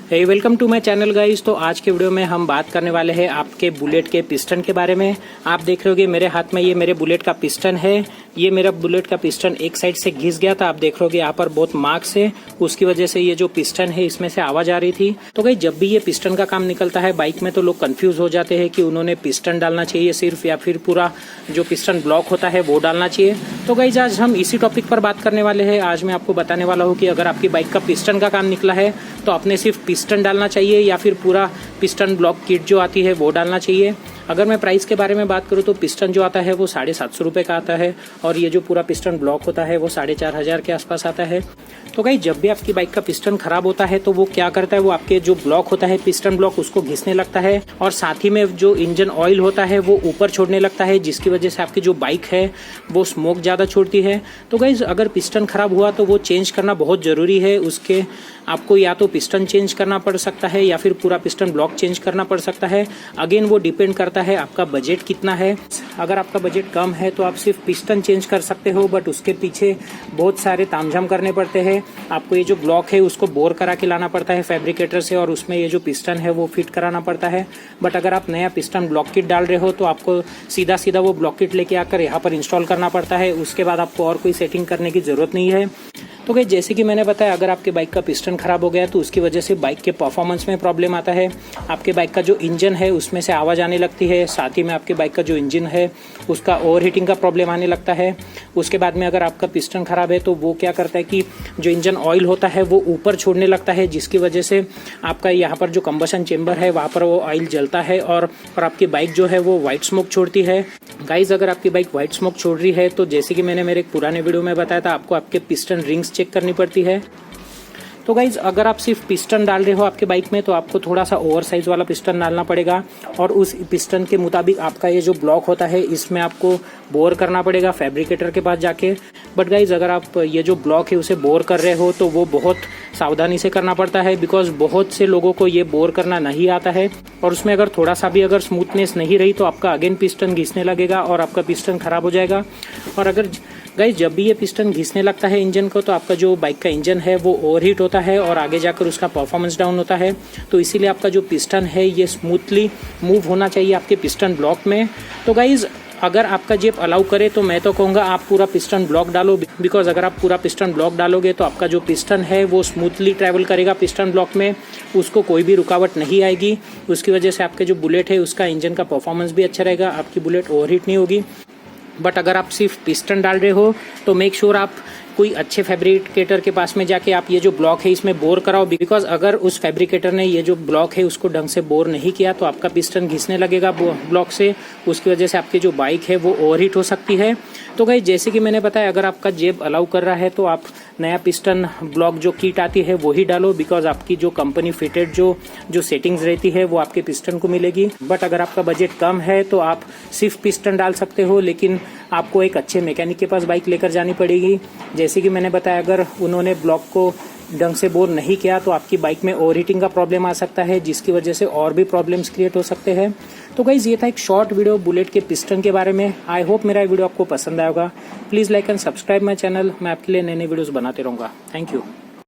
Hey welcome to my channel guys. तो आज के वीडियो में हम बात करने वाले हैं आपके बुलेट के पिस्टन के बारे में। आप देख रहे होगे मेरे हाथ में ये मेरे बुलेट का पिस्टन है। ये मेरा बुलेट का पिस्टन एक साइड से घिस गया था। आप देख रहे होगे यहाँ पर बहुत मार्क्स है, उसकी वजह से ये जो पिस्टन है इसमें से आवाज आ रही थी। तो गाइस जब भी ये पिस्टन का काम निकलता है बाइक में तो लोग कंफ्यूज हो जाते हैं कि उन्होंने पिस्टन डालना चाहिए सिर्फ या फिर पूरा जो पिस्टन ब्लॉक होता है वो डालना चाहिए। तो गाइस आज हम इसी टॉपिक पर बात करने वाले हैं। आज मैं आपको बताने वाला हूँ कि अगर आपकी बाइक का पिस्टन का काम निकला है तो आपने सिर्फ पिस्टन डालना चाहिए या फिर पूरा पिस्टन ब्लॉक किट जो आती है वो डालना चाहिए। अगर मैं प्राइस के बारे में बात करूं तो पिस्टन जो आता है वो 750 रुपये का आता है और ये जो पूरा पिस्टन ब्लॉक होता है वो 4500 के आसपास आता है। तो गाइस जब भी आपकी बाइक का पिस्टन खराब होता है तो वो क्या करता है, वो आपके जो ब्लॉक होता है पिस्टन ब्लॉक उसको घिसने लगता है और साथ ही में जो इंजन ऑयल होता है वो ऊपर छोड़ने लगता है, जिसकी वजह से आपकी जो बाइक है वो स्मोक ज़्यादा छोड़ती है। तो गाइस अगर पिस्टन खराब हुआ तो वो चेंज करना बहुत ज़रूरी है। उसके आपको या तो पिस्टन चेंज करना पड़ सकता है या फिर पूरा पिस्टन ब्लॉक चेंज करना पड़ सकता है। अगेन वो डिपेंड करता है आपका बजट कितना है। अगर आपका बजट कम है तो आप सिर्फ पिस्टन चेंज कर सकते हो, बट उसके पीछे बहुत सारे तामझाम करने पड़ते हैं। आपको ये जो ब्लॉक है उसको बोर करा के लाना पड़ता है फैब्रिकेटर से और उसमें ये जो पिस्टन है वो फिट कराना पड़ता है। बट अगर आप नया पिस्टन ब्लॉक किट डाल रहे हो तो आपको सीधा सीधा वो ब्लॉक किट लेके आकर यहाँ पर इंस्टॉल करना पड़ता है। उसके बाद आपको और कोई सेटिंग करने की जरूरत नहीं है। तो गाइस जैसे कि मैंने बताया, अगर आपके बाइक का पिस्टन खराब हो गया तो उसकी वजह से बाइक के परफॉर्मेंस में प्रॉब्लम आता है। आपके बाइक का जो इंजन है उसमें से आवाज़ आने लगती है, साथ ही में आपके बाइक का जो इंजन है उसका ओवरहीटिंग का प्रॉब्लम आने लगता है। उसके बाद में अगर आपका पिस्टन खराब है तो वो क्या करता है कि जो इंजन ऑयल होता है वो ऊपर छोड़ने लगता है, जिसकी वजह से आपका यहाँ पर जो कंबशन चेम्बर है वहाँ पर वो ऑयल जलता है और आपकी बाइक जो है वो वाइट स्मोक छोड़ती है। गाइज अगर आपकी बाइक वाइट स्मोक छोड़ रही है तो जैसे कि मैंने मेरे एक पुराने वीडियो में बताया था, आपको आपके पिस्टन रिंग्स चेक करनी पड़ती है। तो गाइज अगर आप सिर्फ पिस्टन डाल रहे हो आपके बाइक में तो आपको थोड़ा सा ओवर साइज वाला पिस्टन डालना पड़ेगा और उस पिस्टन के मुताबिक आपका ये जो ब्लॉक होता है इसमें आपको बोर करना पड़ेगा फैब्रिकेटर के पास जाके। बट गाइज अगर आप ये जो ब्लॉक है उसे बोर कर रहे हो तो वो बहुत सावधानी से करना पड़ता है, बिकॉज बहुत से लोगों को ये बोर करना नहीं आता है और उसमें अगर थोड़ा सा भी अगर स्मूथनेस नहीं रही तो आपका अगेन पिस्टन घिसने लगेगा और आपका पिस्टन खराब हो जाएगा। और अगर गाइस जब भी ये पिस्टन घिसने लगता है इंजन को तो आपका जो बाइक का इंजन है वो ओवरहीट होता है और आगे जाकर उसका परफॉर्मेंस डाउन होता है। तो इसीलिए आपका जो पिस्टन है ये स्मूथली मूव होना चाहिए आपके पिस्टन ब्लॉक में। तो गाइस अगर आपका जेब अलाउ करे तो मैं तो कहूँगा आप पूरा पिस्टन ब्लॉक डालो, बिकॉज अगर आप पूरा पिस्टन ब्लॉक डालोगे तो आपका जो पिस्टन है वो स्मूथली ट्रैवल करेगा पिस्टन ब्लॉक में, उसको कोई भी रुकावट नहीं आएगी। उसकी वजह से आपके जो बुलेट है उसका इंजन का परफॉर्मेंस भी अच्छा रहेगा, आपकी बुलेट ओवरहीट नहीं होगी। बट अगर आप सिर्फ पिस्टन डाल रहे हो तो मेक श्योर आप कोई अच्छे फैब्रिकेटर के पास में जाके आप ये जो ब्लॉक है इसमें बोर कराओ, बिकॉज अगर उस फैब्रिकेटर ने ये जो ब्लॉक है उसको ढंग से बोर नहीं किया तो आपका पिस्टन घिसने लगेगा ब्लॉक से, उसकी वजह से आपकी जो बाइक है वो ओवरहीट हो सकती है। तो गाइस जैसे कि मैंने बताया, अगर आपका जेब अलाउ कर रहा है तो आप नया पिस्टन ब्लॉक जो किट आती है वो ही डालो, बिकॉज आपकी जो कंपनी फिटेड जो सेटिंग्स रहती है वो आपके पिस्टन को मिलेगी। बट अगर आपका बजट कम है तो आप सिर्फ पिस्टन डाल सकते हो, लेकिन आपको एक अच्छे मैकेनिक के पास बाइक लेकर जानी पड़ेगी। जैसे कि मैंने बताया, अगर उन्होंने ब्लॉक को ढंग से बोर नहीं किया तो आपकी बाइक में ओवरहीटिंग का प्रॉब्लम आ सकता है, जिसकी वजह से और भी प्रॉब्लम्स क्रिएट हो सकते हैं। तो गाइज ये था एक शॉर्ट वीडियो बुलेट के पिस्टन के बारे में। आई होप मेरा वीडियो आपको पसंद आएगा। Please like and subscribe my channel. मैं आपके लिए नए नए वीडियोस बनाते रहूँगा। Thank you.